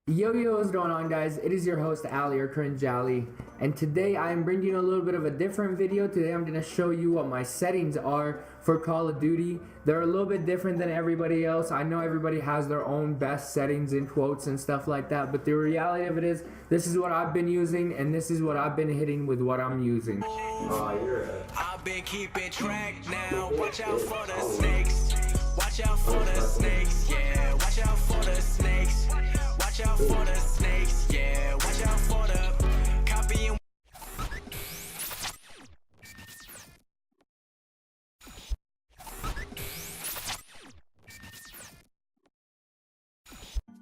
Yo, what's going on, guys? It is your host Ali, or Cringe Ali, and today I am bringing you a little bit of a different video. Today I'm going to show you what my settings are for Call of Duty. They're a little bit different than everybody else. I know everybody has their own best settings in quotes and stuff like that, but the reality of it is, this is what I've been using, and this is what I've been hitting with what I'm using. I've been keeping track now. Watch out for the snakes. Watch out for the snakes. Yeah, watch out for the snakes. Watch out for the snakes, yeah. Watch out for the copying.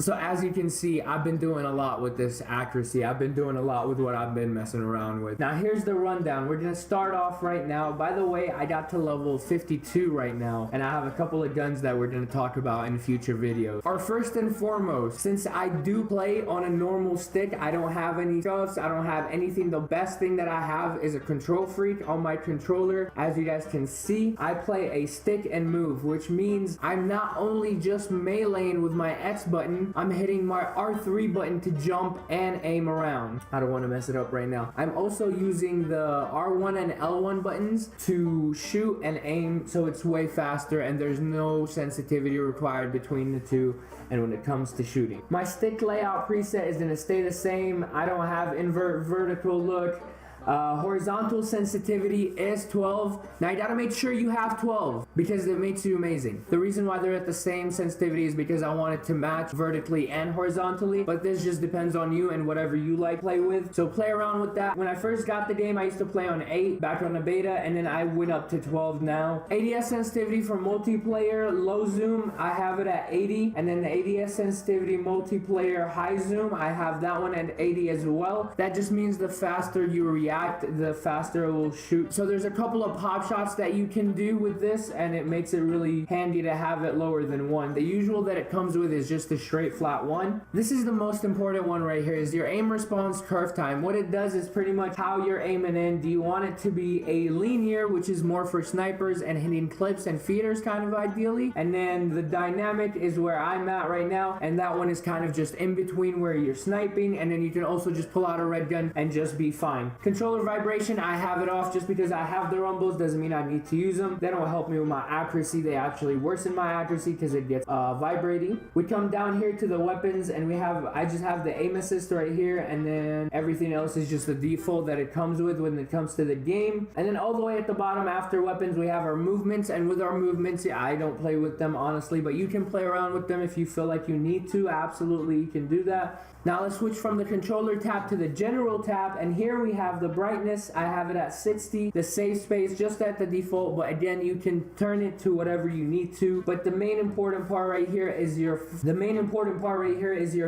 So as you can see, I've been doing a lot with this accuracy. I've been doing a lot with what I've been messing around with. Now here's the rundown. We're gonna start off right now. By the way, I got to level 52 right now, and I have a couple of guns that we're gonna talk about in future videos. Our first and foremost, since I do play on a normal stick, I don't have any scuffs, I don't have anything. The best thing that I have is a control freak on my controller. As you guys can see, I play a stick and move, which means I'm not only just meleeing with my X button, I'm hitting my R3 button to jump and aim around. I don't want to mess it up right now. I'm also using the R1 and L1 buttons to shoot and aim, so it's way faster and there's no sensitivity required between the two. And when it comes to shooting, my stick layout preset is going to stay the same. I don't have invert vertical look. Horizontal sensitivity is 12. Now you gotta make sure you have 12 because it makes you amazing. The reason why they're at the same sensitivity is because I want it to match vertically and horizontally, but this just depends on you and whatever you like play with. So play around with that. When I first got the game, I used to play on 8 back on the beta, and then I went up to 12 now. ADS sensitivity for multiplayer low zoom, I have it at 80, and then the ADS sensitivity multiplayer high zoom, I have that one at 80 as well. That just means the faster you react, the faster it will shoot. So there's a couple of pop shots that you can do with this, and it makes it really handy to have it lower than 1. The usual that it comes with is just a straight flat 1. This is the most important one right here, is your aim response curve time. What it does is pretty much how you're aiming in. Do you want it to be a linear, which is more for snipers and hitting clips and feeders kind of ideally, and then the dynamic is where I'm at right now, and that one is kind of just in between where you're sniping, and then you can also just pull out a red gun and just be fine. Controller vibration, I have it off just because I have the rumbles, doesn't mean I need to use them. They don't help me with my accuracy, they actually worsen my accuracy because it gets vibrating. We come down here to the weapons, and I just have the aim assist right here, and then everything else is just the default that it comes with when it comes to the game. And then all the way at the bottom after weapons, we have our movements, and with our movements, I don't play with them honestly, but you can play around with them if you feel like you need to. Absolutely, you can do that. Now let's switch from the controller tab to the general tab, and here we have the brightness. I have it at 60, the safe space just at the default, but again, you can turn it to whatever you need to. But the main important part right here is your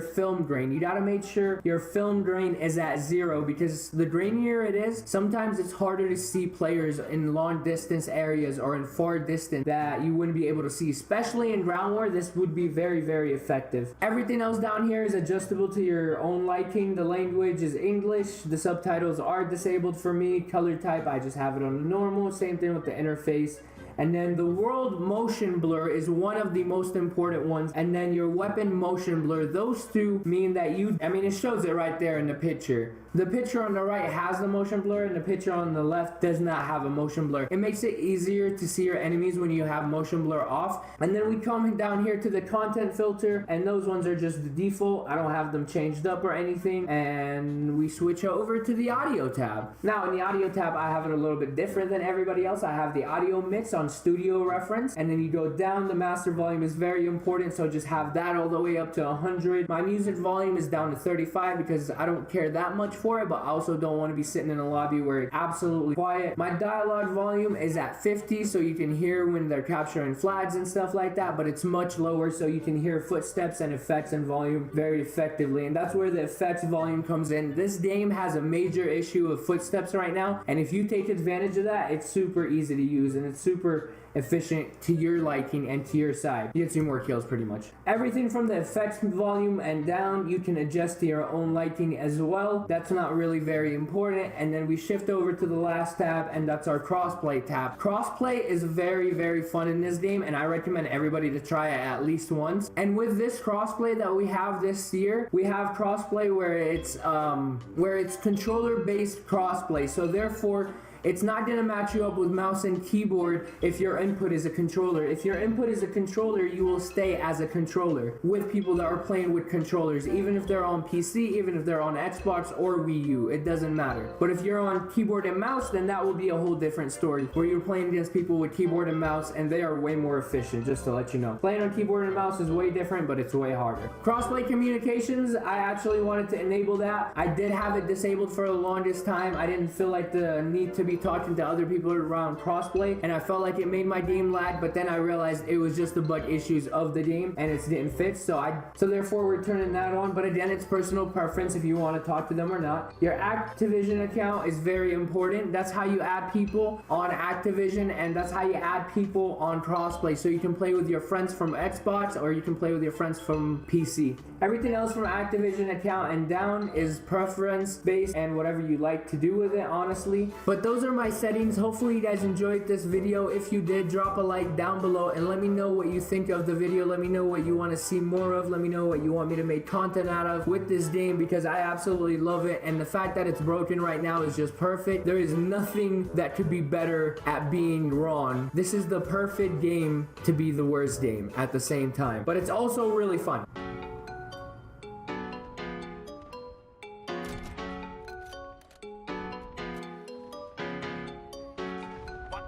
film grain. You gotta make sure your film grain is at 0, because the grainier it is, sometimes it's harder to see players in long distance areas or in far distance that you wouldn't be able to see, especially in ground war. This would be very, very effective. Everything else down here is adjustable to your own liking. The language is English. The subtitles are disabled for me. Color type, I just have it on normal. Same thing with the interface. And then the world motion blur is one of the most important ones. And then your weapon motion blur. Those two mean that it shows it right there in the picture. The picture on the right has the motion blur, and the picture on the left does not have a motion blur. It makes it easier to see your enemies when you have motion blur off. And then we come down here to the content filter, and those ones are just the default. I don't have them changed up or anything. And we switch over to the audio tab. Now in the audio tab, I have it a little bit different than everybody else. I have the audio mix on studio reference, and then you go down. The master volume is very important, so just have that all the way up to 100. My music volume is down to 35 because I don't care that much for it, but I also don't want to be sitting in a lobby where it's absolutely quiet. My dialogue volume is at 50, so you can hear when they're capturing flags and stuff like that, but it's much lower, so you can hear footsteps and effects and volume very effectively, and that's where the effects volume comes in. This game has a major issue of footsteps right now, and if you take advantage of that, it's super easy to use, and it's super super efficient to your liking and to your side. You get some more kills pretty much. Everything from the effects volume and down you can adjust to your own liking as well. That's not really very important. And then we shift over to the last tab, and that's our crossplay tab. Crossplay is very fun in this game, and I recommend everybody to try it at least once. And with this crossplay that we have this year, we have crossplay where it's controller based crossplay, so therefore it's not going to match you up with mouse and keyboard if your input is a controller. If your input is a controller, you will stay as a controller with people that are playing with controllers, even if they're on PC, even if they're on Xbox or Wii U, it doesn't matter. But if you're on keyboard and mouse, then that will be a whole different story, where you're playing against people with keyboard and mouse, and they are way more efficient, just to let you know. Playing on keyboard and mouse is way different, but it's way harder. Crossplay communications, I actually wanted to enable that. I did have it disabled for the longest time. I didn't feel like the need to be talking to other people around crossplay, and I felt like it made my game lag, but then I realized it was just the bug issues of the game and it didn't fit, so therefore we're turning that on. But again, it's personal preference if you want to talk to them or not. Your Activision account is very important. That's how you add people on Activision, and that's how you add people on crossplay, so you can play with your friends from Xbox or you can play with your friends from PC. Everything else from Activision account and down is preference based and whatever you like to do with it, honestly. But those are my settings. Hopefully you guys enjoyed this video. If you did, drop a like down below and let me know what you think of the video. Let me know what you want to see more of. Let me know what you want me to make content out of with this game, because I absolutely love it, and the fact that it's broken right now is just perfect. There is nothing that could be better at being wrong. This is the perfect game to be the worst game at the same time, but it's also really fun.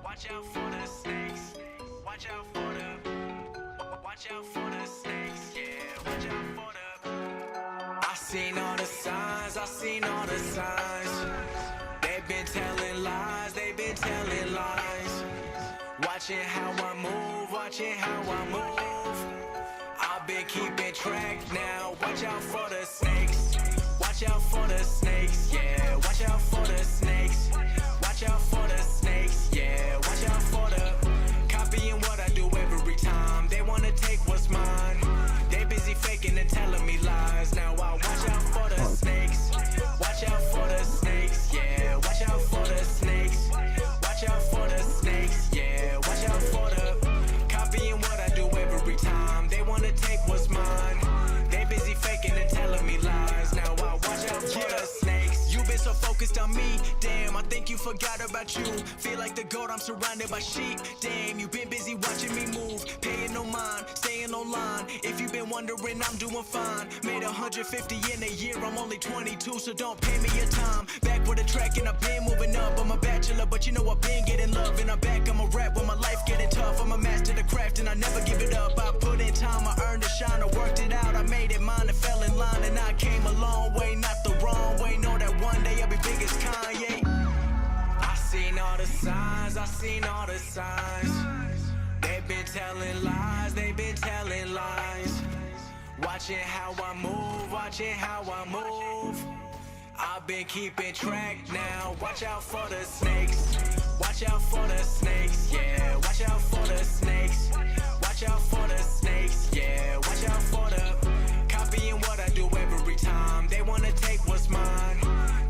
Watch out for the snakes. Watch out for the snakes. Yeah, watch out for the. I seen all the signs. I seen all the signs. They've been telling lies. They've been telling lies. Watching how I move. Watching how I move. I've been keeping track now. Watch out for the snakes. Watch out for the snakes. Yeah, watch out for the snakes. Watch out for the snakes. Yeah, watch out for the copying what I do every time. They wanna take what's mine. They busy faking and telling me lies. Now I watch out for the snakes. Watch out for the snakes. Yeah, watch out for the snakes. Watch out for the snakes. Yeah, watch out for the copying what I do every time. They wanna take what's mine. They busy faking and telling me lies. Now I watch out for the snakes. You've been so focused on me, damn, I think you forgot about you. Feel like the goat, I'm surrounded by sheep. Damn, you've been busy watching me move, paying no mind, staying online. If you've been wondering, I'm doing fine. Made 150 in a year, I'm only 22, so don't pay me your time. Back with a track and I've been moving up. I'm a bachelor, but you know I've been getting love. And I'm back, I'm a rap when my life getting tough. I'm a master of the craft and I never give it up. I put in time, I earned a shine, I worked it out. I made it mine and fell in line, and I came a long way, not the wrong way. Know that one day I'll be big as Kanye. I seen all the signs, I seen all the signs. They've been telling lies, they've been telling lies. Watching how I move, watching how I move. I've been keeping track now. Watch out for the snakes. Watch out for the snakes. Yeah, watch out for the snakes. Watch out for the snakes. Yeah, watch out for the copying what I do every time. They wanna take what's mine.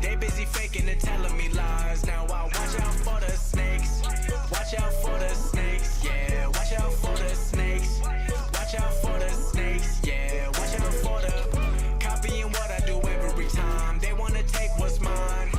They busy faking and telling me lies. Now I watch out for the snakes. Watch out for the snakes. Yeah, watch out for the snakes. Watch out for the snakes. Yeah, watch out for the copying what I do every time. They wanna take what's mine.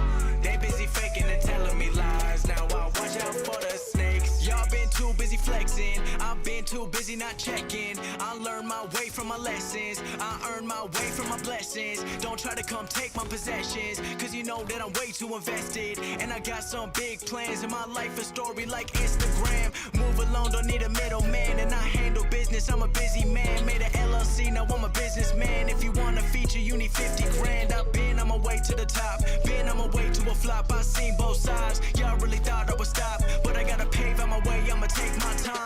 They busy faking and telling me lies. Now I watch out for the snakes. Y'all been too busy flexing. I've been too busy not checking. I learned my way from my lessons. I earned my way from my blessings. Don't try to come take my possessions, cause you know that I'm way too invested. And I got some big plans in my life, a story like Instagram. Move alone, don't need a middleman. And I handle business, I'm a busy man. Made an LLC, now I'm a businessman. If you want a feature, you need 50 grand. I've been on my way to the top. Been on my way to a flop. I seen both sides. Y'all really thought I would stop, but I gotta pave out my way, I'ma take my time.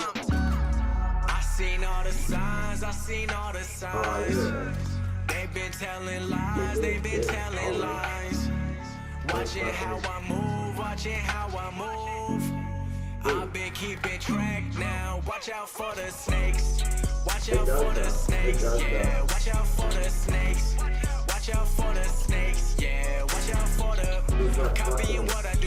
I seen all the signs, I seen all the signs. They've been telling lies, they've been telling lies. Watching how I move, watching how I move. I've been keeping track now. Watch out for the snakes. Watch out for the snakes. Yeah, watch out for the snakes. Watch out for the snakes. Yeah, watch out for the copying what I